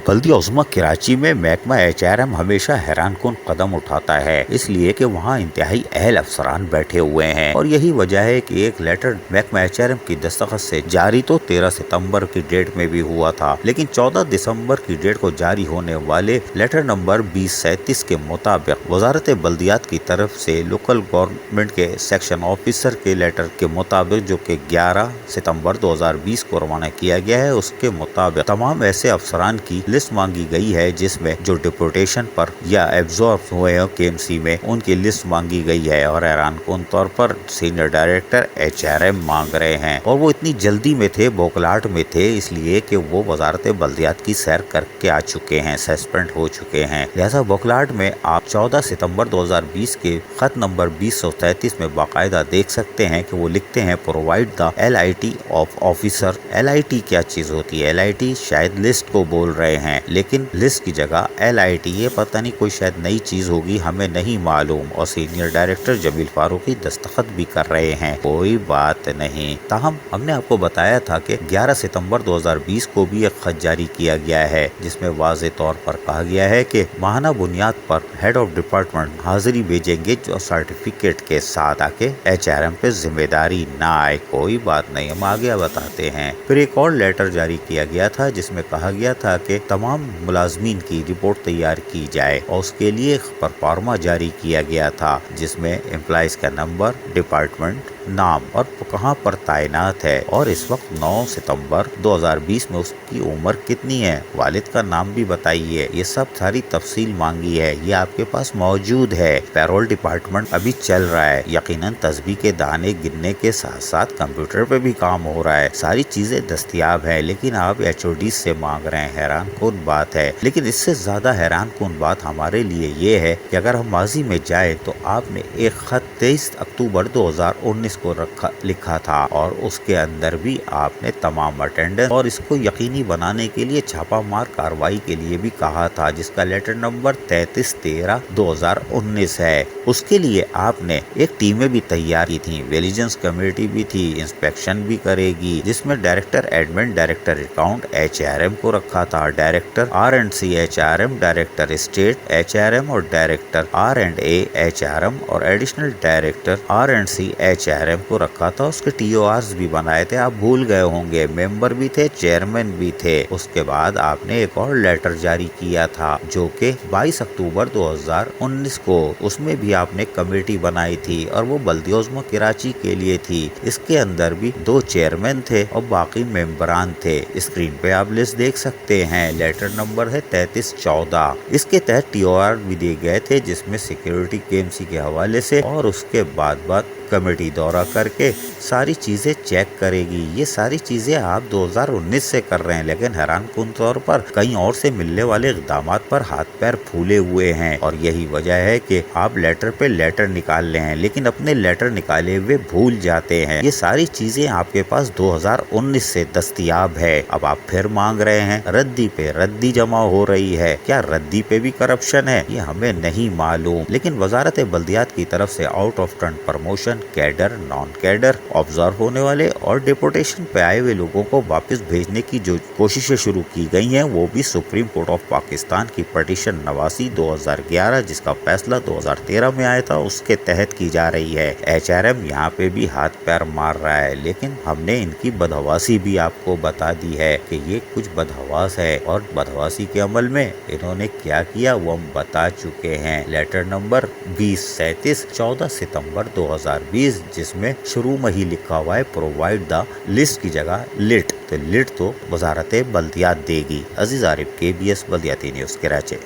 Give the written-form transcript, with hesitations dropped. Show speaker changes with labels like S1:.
S1: بلدیہ عظمیٰ کراچی میں محکمہ HRM ہمیشہ حیران کن قدم اٹھاتا ہے، اس لیے کہ وہاں انتہائی اہل افسران بیٹھے ہوئے ہیں، اور یہی وجہ ہے کہ ایک لیٹر محکمہ HRM کی دستخط سے جاری تو 13 ستمبر کی ڈیٹ میں بھی ہوا تھا، لیکن 14 دسمبر کی ڈیٹ کو جاری ہونے والے لیٹر نمبر 2037 کے مطابق وزارت بلدیات کی طرف سے لوکل گورنمنٹ کے سیکشن آفیسر کے لیٹر کے مطابق، جو کہ 11 ستمبر 2020 کو روانہ کیا گیا ہے، اس کے مطابق تمام ایسے افسران کی لسٹ مانگی گئی ہے جس میں جو ڈپوٹیشن پر یا ایبزارب ہوئے ہیں KMC میں، ان کی لسٹ مانگی گئی ہے، اور حیران کن طور پر سینئر ڈائریکٹر HRM مانگ رہے ہیں، اور وہ اتنی جلدی میں تھے، بوکھلاہٹ میں تھے، اس لیے کہ وہ وزارت بلدیات کی سیر کر کے آ چکے ہیں، سسپینڈ ہو چکے ہیں، لہذا بوکھلاہٹ میں آپ 14 ستمبر 2020 کے خط نمبر 2033 میں باقاعدہ دیکھ سکتے ہیں کہ وہ لکھتے ہیں provide the LIT of officer. LIT کیا چیز ہوتی ہے؟ LIT شاید لسٹ کو بول رہے ہیں، لیکن لسٹ کی جگہ LIT، یہ پتہ نہیں کوئی شاید نئی چیز ہوگی، ہمیں نہیں معلوم، اور سینئر ڈائریکٹر جمیل فاروقی دستخط بھی کر رہے ہیں، کوئی بات نہیں۔ تاہم ہم نے آپ کو بتایا تھا کہ 11 ستمبر 2020 کو بھی ایک خط جاری کیا گیا ہے جس میں واضح طور پر کہا گیا ہے کہ ماہانہ بنیاد پر ہیڈ آف ڈپارٹمنٹ حاضری بھیجیں گے جو سرٹیفکیٹ کے ساتھ، تاکہ HRM پہ ذمہ داری نہ آئے۔ کوئی بات نہیں، ہم آگے بتاتے ہیں۔ پھر ایک اور لیٹر جاری کیا گیا تھا جس میں کہا گیا تھا کہ تمام ملازمین کی رپورٹ تیار کی جائے، اور اس کے لیے پرفارما جاری کیا گیا تھا جس میں امپلائیز کا نمبر، ڈپارٹمنٹ، نام اور کہاں پر تعینات ہے، اور اس وقت 9 ستمبر 2020 میں اس کی عمر کتنی ہے، والد کا نام بھی بتائیے، یہ سب ساری تفصیل مانگی ہے، یہ آپ کے پاس موجود ہے۔ پیرول ڈپارٹمنٹ ابھی چل رہا ہے، یقیناً تسبیح کے دانے گننے کے ساتھ ساتھ کمپیوٹر پہ بھی کام ہو رہا ہے، ساری چیزیں دستیاب ہے، لیکن آپ HOD سے مانگ رہے ہیں، حیران کن بات ہے۔ لیکن اس سے زیادہ حیران کن بات ہمارے لیے یہ ہے کہ اگر ہم ماضی میں جائیں تو آپ نے ایک خط 23 اکتوبر 2019 کو لکھا تھا، اور اس کے اندر بھی آپ نے تمام اٹینڈنس اور اس کو یقینی بنانے کے لیے چھاپا مار کارروائی کے لیے بھی کہا تھا، جس کا لیٹر نمبر 33/13/2019 ہے۔ اس کے لیے آپ نے ایک ٹیمیں بھی تیار کی تھیں، ویلیجنس کمیٹی بھی تھی، انسپیکشن بھی کرے گی، جس میں director admin, director account HRM کو رکھا تھا، director R&C HRM، director state HRM اور ڈائریکٹر R&A HRM اور ایڈیشنل ڈائریکٹر R&C HRM کو رکھا تھا۔ اس کے TORs بھی بنائے تھے، آپ بھول گئے ہوں گے، ممبر بھی تھے، چیئرمین بھی تھے۔ اس کے بعد آپ نے ایک اور لیٹر جاری کیا تھا جو کہ 22 اکتوبر 2019 کو، اس میں بھی آپ نے کمیٹی بنائی تھی، اور وہ بلدیہ عظمیٰ کراچی کے لیے تھی۔ اس کے اندر بھی 2 چیئرمین تھے اور باقی ممبران تھے۔ اسکرین پہ آپ لسٹ دیکھ سکتے ہیں، لیٹر نمبر ہے 3314۔ اس کے تحت TOR بھی دیے گئے تھے جس میں سیکیورٹی KMC کے حوالے سے، اور اس کے بعد کمیٹی دورہ کر کے ساری چیزیں چیک کرے گی۔ یہ ساری چیزیں آپ 2019 سے کر رہے ہیں، لیکن حیران کن طور پر کہیں اور سے ملنے والے اقدامات پر ہاتھ پیر پھولے ہوئے ہیں، اور یہی وجہ ہے کہ آپ لیٹر پہ لیٹر نکال رہے ہیں، لیکن اپنے لیٹر نکالے ہوئے بھول جاتے ہیں۔ یہ ساری چیزیں آپ کے پاس 2019 سے دستیاب ہے، اب آپ پھر مانگ رہے ہیں، ردی پہ ردی جمع ہو رہی ہے۔ کیا ردی پہ بھی کرپشن ہے؟ یہ ہمیں نہیں معلوم، لیکن وزارت بلدیات کی طرف سے out of turn promotion, cadre, naan cadre, observe ہونے والے اور ڈپوٹیشن پہ آئے ہوئے لوگوں کو واپس بھیجنے کی جو کوششیں شروع کی گئی ہیں، وہ بھی سپریم کورٹ آف پاکستان کی پٹیشن 89 2011 جس کا فیصلہ 2013 میں آیا تھا، اس کے تحت کی جا رہی ہے۔ HRM یہاں پہ بھی ہاتھ پیر مار رہا ہے، لیکن ہم نے ان کی بدحواسی بھی آپ کو بتا دی ہے کہ یہ کچھ بدحواس ہے، اور بدحواسی کے عمل میں انہوں نے کیا کیا وہ ہم بتا چکے ہیں۔ لیٹر نمبر 2037 14 ستمبر 2020، جس میں شروع میں ہی لکھا ہوا ہے پرووائڈ دا لسٹ کی جگہ لٹ، تو لٹ تو وزارت بلدیات دے گی۔ عزیز عارف، KBS بلدیاتی نیوز، کراچی۔